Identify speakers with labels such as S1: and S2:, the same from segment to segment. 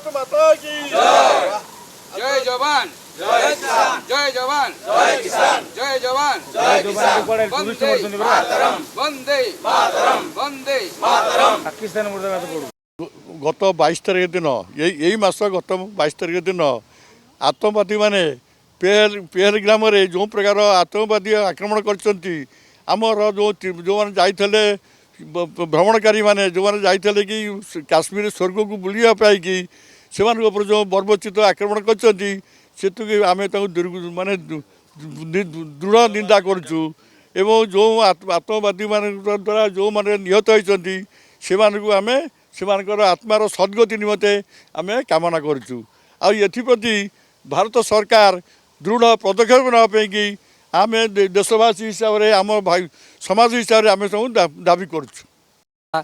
S1: भारत माता की
S2: जय जवान जय किसान जय जवान जय किसान जय जवान वंदे मातरम वंदे मातरम वंदे मातरम
S3: पाकिस्तान मुर्दाबाद पड़ू
S1: गत 22 तारिख दिन यही मास गत 22 तारिख दिन आतंकवादी माने पेहल ग्राम में जो प्रकार आतंकवादी आक्रमण करमर जो मैंने जाते भ्रमणकारी मैंने जो मैंने जाते कि काश्मीर स्वर्ग को बुलिया पाई से जो बर्बचित आक्रमण कर आम माने दृढ़ निंदा करुँ एवं जो आतंकवादी मान द्वारा जो मैंने निहत होती से आम से आत्मार सद्गति निमते आम कामना करुँ आप्रति भारत सरकार दृढ़ पदक्षेप नापी आम देशवासी हिसाब से आम भाई समाज हिसाब से आम सब दाबी करुँ।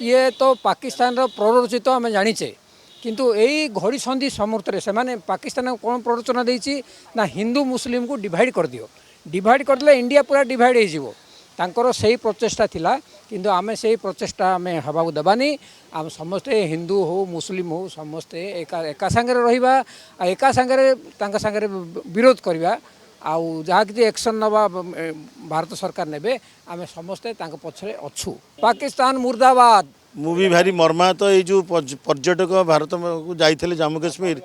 S4: ये तो पाकिस्तान प्ररोचित आम जाचे किंतु यही घड़ी संधि मुहूर्त से माने पाकिस्तान कौन प्ररोचना देती ना हिंदू मुस्लिम को डिवाइड कर दियो डिवाइड करदे इंडिया पूरा डिवाइड हो से प्रचेषा थिला किंतु आमे से प्रचेषा आम हवा देवानी आम समस्ते हिंदू हो मुस्लिम हो समस्ते एका सांगे रहिबा एका सांगे विरोध करवा आउ जहाँ कि एक्शन नवा भारत सरकार नेबे आमे समस्ते पछरे अच्छू। पाकिस्तान मुर्दाबाद।
S5: मुझे भारी मर्माहत ये जो पर्यटक भारत को जाइए जम्मू काश्मीर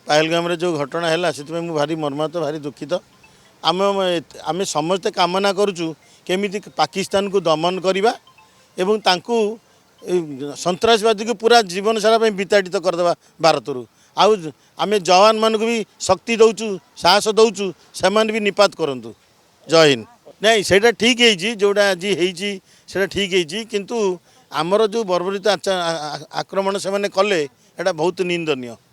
S5: पहलगाम जो घटना है से भारी मर्माहत भारी दुखित आम आम समस्ते कामना करुचु केमी पाकिस्तान को दमन करवा एवं तांकु सन्त्रासवादी को पूरा जीवन सारा विताड़ित करदे भारत रू आम जवान मान को भी शक्ति दौचु साहस दौचु से भी निपात करूँ। जय हिंद। नहीं सेटा ठीक है जोड़ा आज है ठीक है किंतु आमर जो बर्बरित आक्रमण से कले एटा बहुत निंदनीय।